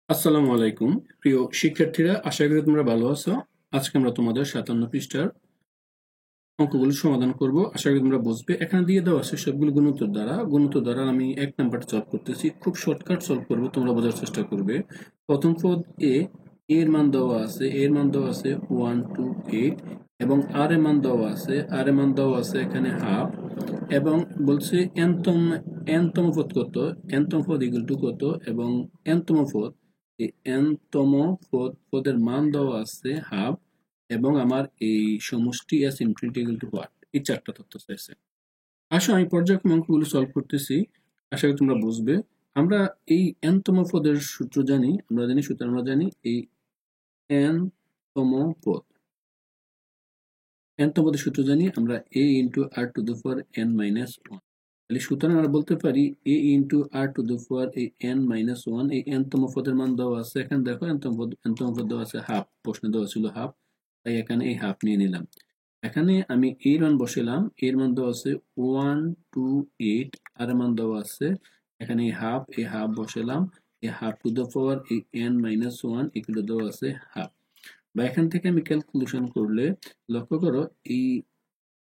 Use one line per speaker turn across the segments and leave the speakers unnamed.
আসসালামু আলাইকুম প্রিয় শিক্ষার্থীরা, আশা করি তোমরা ভালো আছো। আজকে আমরা তোমাদের 57 পৃষ্ঠার অঙ্কগুলো সমাধান করব। আশা করি তোমরা বুঝবে। এখানে দিয়ে দেওয়া আছে সবগুলো গুণোত্তর দ্বারা আমি এক নাম্বারটা সলভ করতেছি। খুব শর্টকাট সলভ করব, তোমরা বোঝার চেষ্টা করবে। প্রথম পদ এর মান দেওয়া আছে, 1 2 8 এবং আর এর মান দেওয়া আছে এখানে হাফ, এবং বলছে এনতম পদ কত, এনতম পদ ইকুয়াল টু কত, এবং এনতম পদ এই এনতম পদের মান দেওয়া আছে হাফ, এবং আমার এই সমষ্টি S infinity equal to what, এই চারটা তথ্য চাইছে। আসো আমি পর্যায়ক্রমে অঙ্কগুলো সলভ করতেছি, আশা করি তোমরা বুঝবে। আমরা এই এনতম পদের সূত্র জানি, আমরা জানি এই এনতম পদ এনতম পদের সূত্র জানি আমরা a into r to the power n minus one. তাহলে সুতরাং আমরা বলতে পারি a into r to the power এই n মাইনাস ওয়ান, এই এনতম পদের মান দেওয়া আছে। এখানে দেখো এনতম পদ দেওয়া আছে হাফ, প্রশ্নে দেওয়া ছিল হাফ, তাই এখানে এই হাফ নিয়ে নিলাম। এখানে আমি এর মান বসালাম, এর মান দেওয়া আছে 1 2 8, আর এর মান দেওয়া আছে এখানে এই হাফ বসালাম, এই হাফ টু দ্য পাওয়ার এই n মাইনাস ওয়ান এগুলো দেওয়া আছে হাফ। বা এখান থেকে আমি ক্যালকুলেশন করলে লক্ষ্য করো, এই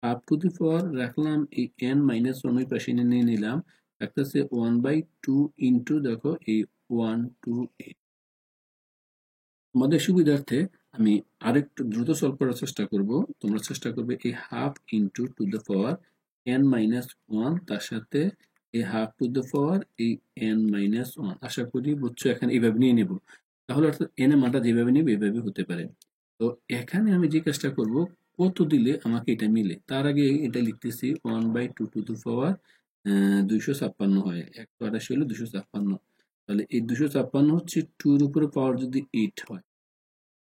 হাফ টু দি পাওয়ার রাখলাম, এই n মাইনাস ওয়ান ওই পাশে নিয়ে নিলাম, থাকতেছে 1/2 ইন্টু দেখো এই 1 2 8। তোমাদের সুবিধার্থে আমি আরেকটু দ্রুত সলভ করার চেষ্টা করব। তোমরা চেষ্টা করবে এই half into two the power n minus one, তার সাথে এই হাফ টু দ্য পাওয়ার এই n মাইনাস ওয়ান। আশা করি বুঝছো। এখানে এইভাবে নিয়ে নেব, তাহলে অর্থাৎ n এর মানটা যেভাবে নেবে এভাবে হতে পারে। তো এখানে আমি যে কাজটা করব, কত দিলে আমাকে এটা মিলে, তার আগে এটা লিখতেছি 1/2 টু দ্য পাওয়ার 256 হয়, 188 হলো 256। তাহলে এই 256 হচ্ছে 2 এর উপরে পাওয়ার যদি 8 হয়,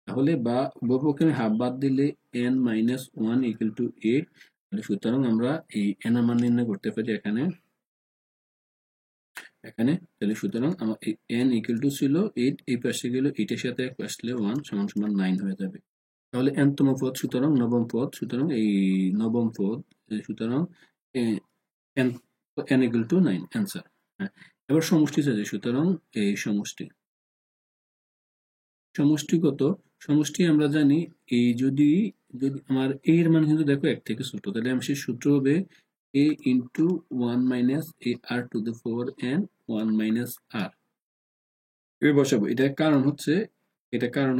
তাহলে বা উভয়পক্ষে আমি হাফ বাদ দিলে n minus one equal to 8। তাহলে সুতরাং আমরা এই n এর মান নির্ণয় করতে পারি এখানে এখানে তাহলে সুতরাং আমার এই n ইকুয়াল টু ছিল 8, এই পাশে গেল 8 এর সাথে 1 আসলে 1 সমান সমান 9 হয়ে যাবে। তাহলে nতম পদ, সুতরাং নবম পদ, সুতরাং এই নবম পদ, সুতরাং n n equal to 9 answer. হ্যাঁ, এবার সমষ্টি চাইছে, সুতরাং এই সমষ্টিগত সমষ্টি আমরা জানি, এই যদি যদি আমার a এর মান কিন্তু দেখো 1 থেকে ছোট, তাহলে আমি সেই সূত্র হবে a into 1 minus a r two the power n 1 minus r। এবার বসাবো। এটা কারণ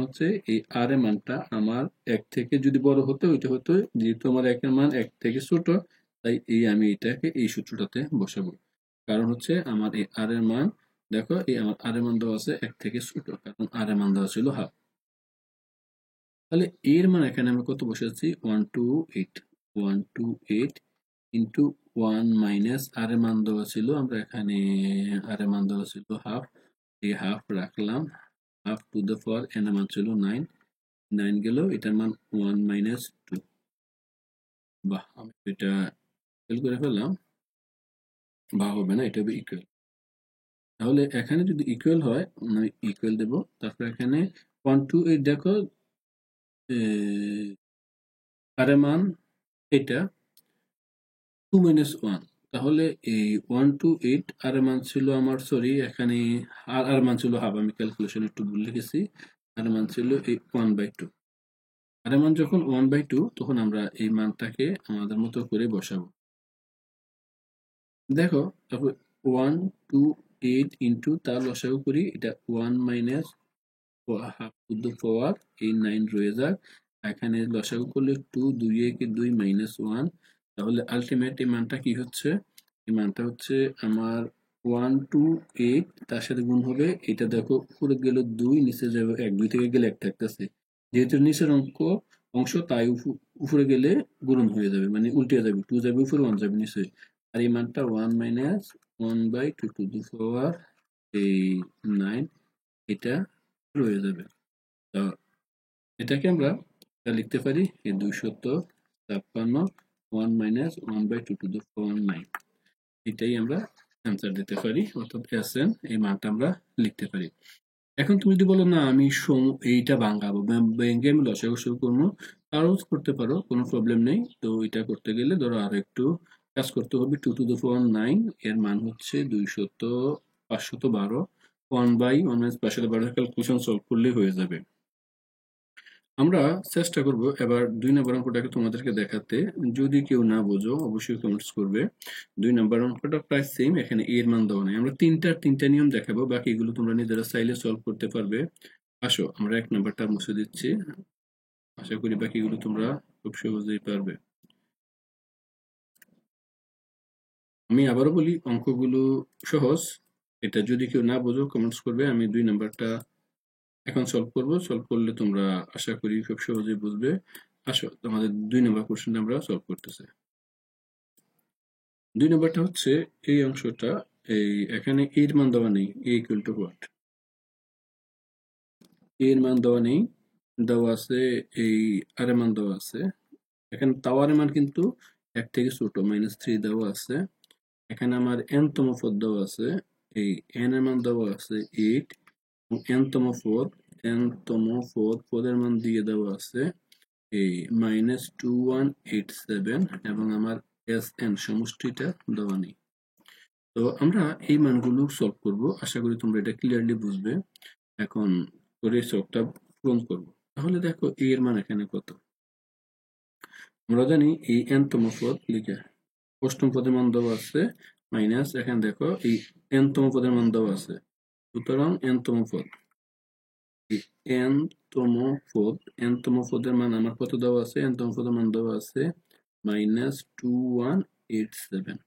হচ্ছে এই r এর মানটা আমার 1 থেকে যদি বড় হতো ওইটা হতো, যেহেতু আমার 1 এর মান 1 থেকে ছোট, তাই আমি এটাকে এই সূত্রটাতে বসাবো। কারণ হচ্ছে আমার এই r এর মান, দেখো এই আমার r এর মান দেওয়া আছে 1 থেকে ছোট, কারণ r এর মান দেওয়া ছিল হাফ। তাহলে এর মান এখানে আমরা কত বসাচ্ছি, 128 ইন্টু 1 মাইনাস আর এর মান দেওয়া ছিল, আমরা এখানে আর এর মান দেওয়া ছিল হাফ, এই হাফ রাখলাম, have to the power n এর মান ছিল 9 গেল, এটার মান 1 মাইনাস 2। বাহ, আমি এটা ফেল করে ফেললাম, বা হবে না, এটা হবে ইকুয়াল। তাহলে এখানে যদি ইকুয়াল হয় আমি ইকুয়াল দেব, তারপর এখানে 128 দেখো আর এর মান এটা 2 মাইনাস 1, তাহলে এই 128 আর এর মান ছিল আমার, সরি এখানে আর মান ছিল হাফ, আমি ক্যালকুলেশন একটু ভুল লিখেছি। আর মান ছিল এই 1/2। আর মান যখন 1/2, তখন আমরা এই মানটাকে আমাদের মতো করে বসাবো। দেখো তারপর 128 ইন্টু তার লসাগু করি, এটা 1 minus have to the power এই 9 রয়ে যাক, এখানে লসাগু করলে 2 2 একে 2 মাইনাস 1। তাহলে আলটিমেট এই মানটা কি হচ্ছে, এই মানটা হচ্ছে আমার 128, তার সাথে গুণ হবে, এটা দেখো উপরে গেল 2, নিচে যাবে 1, 2 থেকে গেলে 1 থাকতেছে, যেহেতু নিচের অংশ তাই উপরে গেলে গুণন হয়ে যাবে, মানে উল্টে যাবে, 2 যাবে উপরে 1 যাবে নিচে। আর এই মানটা 1 মাইনাস 1/2 টু দ্য পাওয়ার এই 9, এটা রয়ে যাবে। তো এটাকে আমরা লিখতে পারি এই 256 1 মাইনাস 1/2 টু দ্য পাওয়ার 9, এটাই আমরা অ্যান্সার দিতে পারি, অর্থাৎ এসএন এই মানটা আমরা লিখতে পারি। এখন তুমি যদি বলো না আমি এইটা ভাঙাবো, ভেঙে আমি লসাগু শুরু করবো, তাও করতে পারো, কোনো প্রবলেম নেই। তো এটা করতে গেলে ধরো আরো একটু কাজ করতে হবে। 2 টু দ্য পাওয়ার 9 এর মান হচ্ছে 512, 1/1 মাইনাস পাঁচশো বারো ক্যালকুলেশন সলভ করলে হয়ে যাবে। আমরা চেষ্টা করব এবার 2 নম্বর অঙ্কটাকে তোমাদেরকে দেখাতে। যদি কেউ না বোঝো অবশ্যই কমেন্টস করবে। 2 নম্বর অঙ্কটা প্রায় সেম, এখানে এর মান দেওয়া নেই। আমরা তিনটা নিয়ম দেখাবো, বাকিগুলো তোমরা নিজেরা চাইলে সলভ করতে পারবে। আসো আমরা 1 নম্বরটা মুছে দিচ্ছি। আশা করি বাকিগুলো তোমরা খুব সহজেই পারবে। আমি আবারও বলি, অঙ্কগুলো সহজ। এটা যদি কেউ না বোঝো কমেন্টস করবে। আমি 2 নাম্বারটা এখন সলভ করব। সলভ করলে তোমরা আশা করি খুব সহজেই বুঝবে। আসো তোমাদের 2 নম্বর কোশ্চেনটা আমরা সলভ করতেছি। 2 নম্বরটা হচ্ছে এই অংশটা, এই এখানে এর মান দেওয়া নেই, a ইকুয়াল টু হোয়াট। এর মান দেওয়া নেই, দেওয়া আছে এই আর এর মান দেওয়া আছে। এখানে তাও আর এর মান কিন্তু 1 থেকে ছোট, -3 দেওয়া আছে। এখানে আমার n তম পদ দেওয়া আছে, এই n এর মান দেওয়া আছে 8, এবং n তম পদের মান দিয়ে দেওয়া আছে এই -2187, এবং আমার Sn সমষ্টিটা দেওয়া নেই। তো আমরা এই মানগুলো সলভ করব। আশা করি তোমরা এটা ক্লিয়ারলি বুঝবে। এখন করে সবটা পূরণ করব। তাহলে দেখো a এর মান এখানে কত। আমরা জানি এই n তম পদ লিখে অষ্টম পদের মান দেওয়া আছে মাইনাস, এখানে দেখো এই n তম পদের মান দেওয়া আছে। সুতরাং n তম পদ, এই n তম পদের মান আমার কত দেওয়া আছে, n তম পদের মান দেওয়া আছে -2187।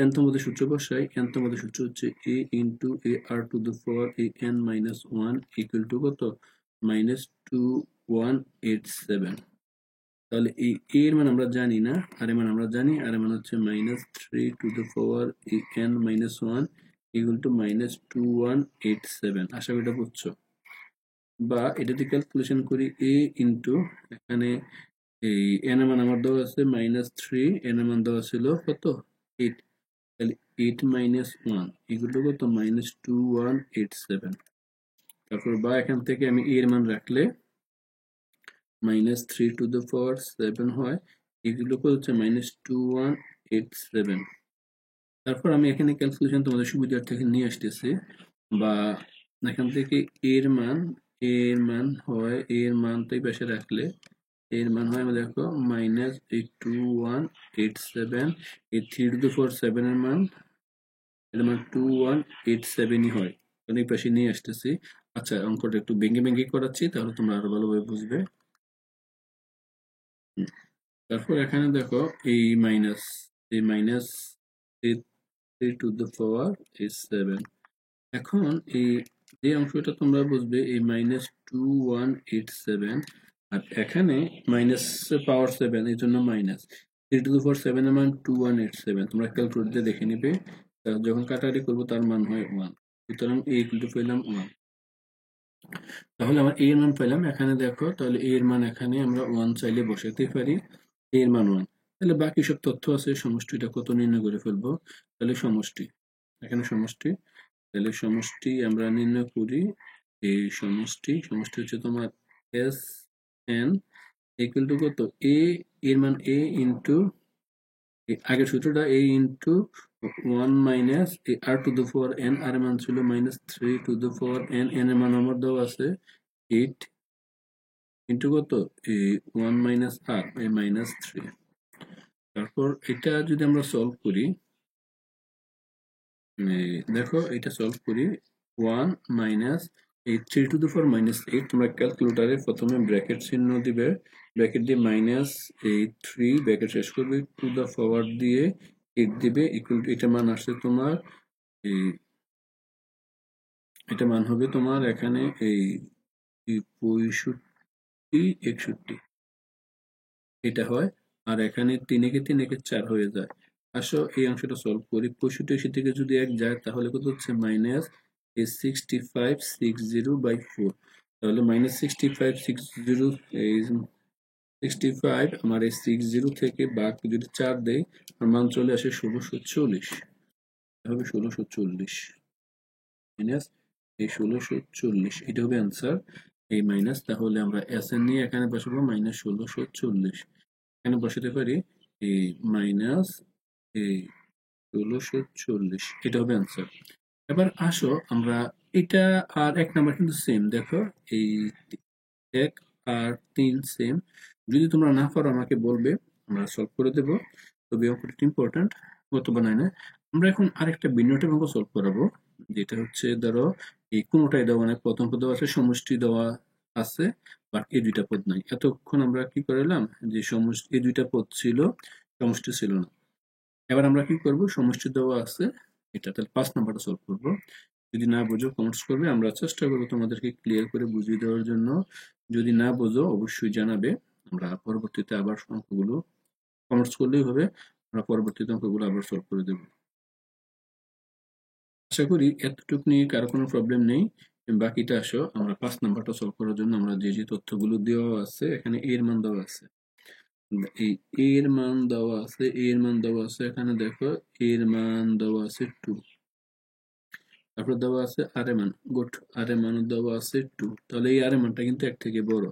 n তম পদের সূত্র বসাই। n তম পদের সূত্র হচ্ছে a into a r two the power a n minus 1 equal to কত, -2187। তাহলে এই a এর মান আমরা জানি না, আর এর মান আমরা জানি। আর এর মান হচ্ছে -3 to the power a n minus 1 equal to -2187। আশা করি এটা বুঝছো। বা এটা দিয়ে ক্যালকুলেশন করি a ইন্টু, এখানে এই n এর মান আমার দেওয়া আছে -3, n এর মান দেওয়া ছিল কত 8, তাহলে 8 মাইনাস 1 ইকুয়াল টু কত, -2187। তারপর বা এখান থেকে আমি a এর মান রাখলে -3 টু দ্য পাওয়ার 7 হয়, এগুলো হচ্ছে -2187। তারপর আমি এখানে ক্যালকুলেশন তোমাদের সুবিধার্থে নিয়ে আসতেছি। বা এখান থেকে এর মান হয়, এর মান তো এই পাশে রাখলে এর মান হয়, আমরা দেখো -2187, এই 3 টু দ্য পাওয়ার 7 এর মান, এর মান 2187ই হয়। কারণ এই পাশে নিয়ে আসতেছি। আচ্ছা অঙ্কটা একটু ভেঙে করাচ্ছি, তাহলে তোমরা আরো ভালোভাবে বুঝবে। তারপর এখানে দেখো এই মাইনাস, এই মাইনাস 3 টু দ্য পাওয়ার 7। এখন এই যে অংশটা তোমরা বুঝবে, এই -2187, আর এখানে মাইনাস পাওয়ার 7, এই জন্য মাইনাস 3 টু দ্য পাওয়ার 7 এর মান 2187। তোমরা ক্যালকুলেটর দিয়ে দেখে নিবে, যখন কাটাকাটি করবো তার মান হয় 1। সুতরাং a ইকুয়াল টু পেলাম 1। তাহলে আমার a এর মান পেলাম। এখানে দেখো, তাহলে a এর মান এখানে আমরা 1 চাইলে বসাতে পারি, a এর মান 1। তাহলে বাকি সব তথ্য আছে, সমষ্টিটা কত নির্ণয় করে ফেলবো। তাহলে সমষ্টি, এখানে সমষ্টি, তাহলে সমষ্টি আমরা নির্ণয় করি। এই সমষ্টি হচ্ছে তোমার এস এন ইকুয়াল টু কত, এ এর মান a ইন্টু, আগের সূত্রটা a into 1 minus r to the power n, আর এর মান ছিল -3 to the power n, n এর মান আমার দেওয়া আছে 8 ইন্টু কত, এই 1 মাইনাস আর, এই -3। তারপর এটা যদি আমরা সলভ করি, দেখো এটা সলভ করি, 1 মাইনাস এই 3 টু দ্য পাওয়ার -8, তোমরা ক্যালকুলেটরে প্রথমে ব্র্যাকেট চিহ্ন দিবে, ব্র্যাকেট দিয়ে মাইনাস এই 3 ব্র্যাকেট শেষ করবে, টু দ্য পাওয়ার দিয়ে 8 দিবে, ইকুয়াল টু, এটা মান আসছে তোমার এই, এটা মান হবে তোমার এখানে এই 65, 61 এটা হয়। আর এখানে 3 একে 3 একে 4 হয়ে যায়। আসো এই অংশটা সলভ করি। 65 থেকে যদি 1 যায় তাহলে কত হচ্ছে, -6560/4। তাহলে -6560, এই 65, আমার এই 60 থেকে ভাগ যদি 4 দেই, আমার মান চলে আসে 1640। হবে 1640 মাইনাস এই 1640, এটা হবে অ্যান্সার। এই মাইনাস, তাহলে আমরা এস এন নিয়ে এখানে বসাবো -1640। এখানে বসাতে পারি এই মাইনাস এই 1640, এটা হবে অ্যান্সার। এবার আসো আমরা এটা আর 1 নাম্বার কিন্তু সেম। দেখো এই 1 আর 3 সেম। যদি তোমরা না পারো আমাকে বলবে, আমরা সলভ করে দেব। তবে অঙ্কটা ইম্পর্টেন্ট, গত বানায় না। আমরা এখন আরেকটা ভিন্ন টাইপের অঙ্ক সলভ করাবো, যেটা হচ্ছে ধরো এই কোনোটাই দেওয়া মানে প্রথম পদ দেওয়া আছে, সমষ্টি দেওয়া আছে, বাট এই দুইটা পদ নাই। এতক্ষণ আমরা কি করলাম, যে সমষ্টি এই দুইটা পদ ছিল, সমষ্টি ছিল না। এবার আমরা কি করব, সমষ্টি দেওয়া আছে এটা, তাহলে 5 নাম্বারটা সলভ করব। যদি না বুঝো কমেন্টস করবে, আমরা চেষ্টা করবো তোমাদেরকে ক্লিয়ার করে বুঝিয়ে দেওয়ার জন্য। যদি না বুঝো অবশ্যই জানাবে, আমরা পরবর্তীতে আবার অঙ্কগুলো কমেন্টস করলেই হবে, আমরা পরবর্তীতে অঙ্কগুলো আবার সলভ করে দেব। আশা করি এতটুকু নিয়ে কারো কোনো প্রবলেম নেই। বাকিটা আসো আমরা 5 নাম্বারটা সলভ করার জন্য আমরা যে তথ্যগুলো দেওয়া আছে, এখানে এর মান দেওয়া আছে, এই এর মান দেওয়া আছে, এর মান দেওয়া আছে, এখানে দেখো এর মান দেওয়া আছে 2, তারপর দেওয়া আছে আর এর মান, গুড, আর এর মান দেওয়া আছে 2, তাহলে এই আর এর মানটা কিন্তু 1 থেকে বড়।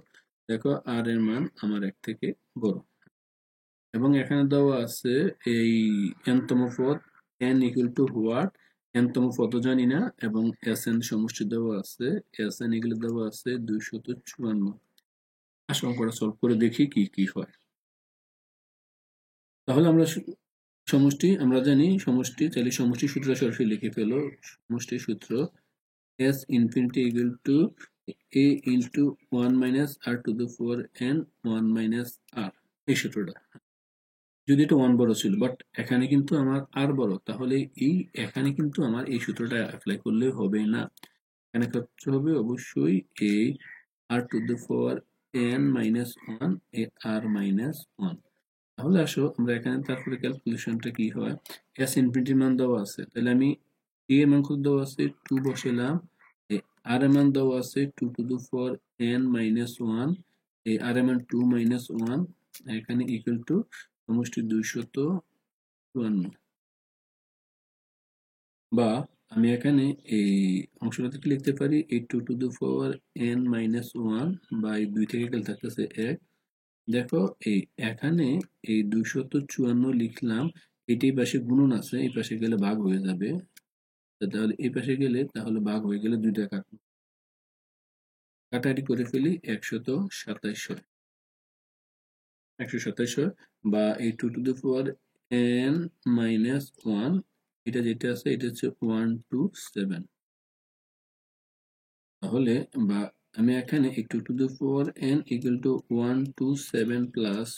দেখো আর এর মান আমার 1 থেকে বড়। এবং এখানে দেওয়া আছে এই n-তম পদ, n ইকুয়াল টু হোয়াট, n-তম পদ জানি না, এবং Sn সমষ্টি দেওয়া আছে, Sn এগুলো দেওয়া আছে 254। আসল অঙ্কটা সলভ করে দেখি কি কি হয়। তাহলে আমরা সমষ্টি আমরা জানি, সমষ্টি চাইলে সমষ্টি সূত্র সরাসরি লিখে ফেলো। সমষ্টি সূত্র S infinity equal to a into 1 minus r to the power n 1 minus r, এই সূত্রটা। যদি এটা 1 বড় ছিল, বাট এখানে কিন্তু আমার r বড়, তাহলে এই এখানে কিন্তু আমার এই সূত্রটা অ্যাপ্লাই করলে হবে না। এখানে করতে হবে অবশ্যই a r to the power n minus 1 a r minus 1। তাহলে আসো আমরা এখানে তারপরে ক্যালকুলেশনটা কি হয়, s ইনফিনিটি মান দেওয়া আছে, তাহলে আমি a এর মান কত দেওয়া আছে 2 বসালাম, আর এর মান দেওয়া আছে 2 to the power n minus 1, এই আর এর মান 2 minus 1, এখানে ইকুয়াল টু সমষ্টি 254। বা আমি এখানে এই অংশটা থেকে লিখতে পারি এই 2 to the power n minus 1 by 2 থেকে গেলে থাকতেছে 1। দেখো এই এখানে এই 254 লিখলাম, এটাই পাশে গুণন আছে, এই পাশে গেলে ভাগ হয়ে যাবে, তাহলে এই পাশে গেলে তাহলে ভাগ হয়ে গেলে দুইটা কাটাকাটি করে ফেলি, 127 হয়, বা এই 2 to the power n minus 1, এটা যেটা আছে এটা হচ্ছে 127। তাহলে বা আমি এখানে এই 2 to the power n equal to 127 plus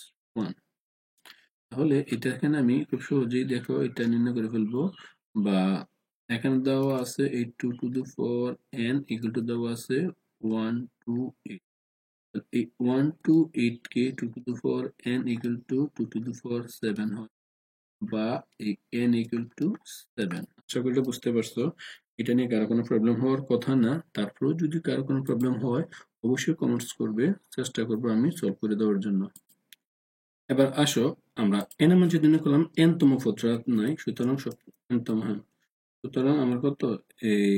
1, তাহলে এটা এখানে আমি খুব সহজেই দেখো এটা নির্ণয় করে ফেলবো। বা এখানে দেওয়া আছে এই 2 to the power n equal to দেওয়া আছে 128, এই 128 কে 2 to the power n equal to 2 to the power 7 হয়, বা এই n equal to 7। আশা করি বুঝতে পারছো, এটা নিয়ে কারো কোনো প্রবলেম হওয়ার কথা না। তারপরেও যদি কারো কোনো প্রবলেম হয় অবশ্যই কমেন্টস করবে, চেষ্টা করবো আমি সলভ করে দেওয়ার জন্য। এবার আসো আমরা n এর মান যদি নির্ণয় করলাম, n-তম পদটা নাই, সুতরাং n-তম, হ্যাঁ, সুতরাং আমার কত এই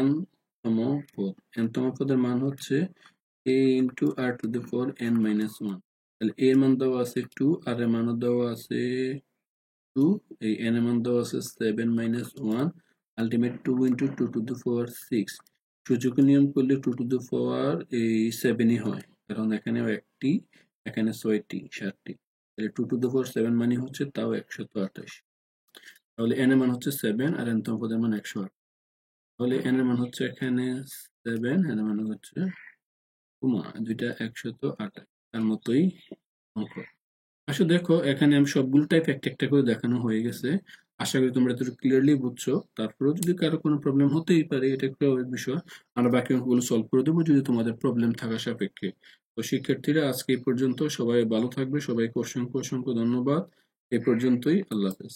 n-তম পদ, n-তম পদের মান হচ্ছে a into r to the power n minus 1। তাহলে a এর মান দেওয়া আছে 2, আর এর মানও দেওয়া আছে 2, এই n এর মান দেওয়া আছে 7 minus 1, ultimate 2 into 2 to the power 6। সূচকের নিয়ম করলে 2 to the power এই 7ই হয়, কারণ এখানেও একটি, এখানে 6টি 7টি, তাহলে 2 to the power 7 মানে হচ্ছে তাও 128। তাহলে n এর মান হচ্ছে 7 আর n-তম পদের মান 108, তাহলে n এর মান হচ্ছে এখানে 7, n এর মান হচ্ছে দুইটা 128, তার মতোই অঙ্ক। আসলে দেখো এখানে আমি সবগুলো টাইপ একটা একটা করে দেখানো হয়ে গেছে। আশা করি তোমরা এতটুকু ক্লিয়ারলি বুঝছো। তারপরেও যদি কারো কোনো প্রবলেম হতেই পারে, এটা একটা বিষয়, আমরা বাকি অঙ্কগুলো সলভ করে দেবো যদি তোমাদের প্রবলেম থাকা সাপেক্ষে। তো শিক্ষার্থীরা আজকে এই পর্যন্ত, সবাই ভালো থাকবে, সবাইকে অসংখ্য অসংখ্য ধন্যবাদ। এ পর্যন্তই, আল্লাহ হাফেজ।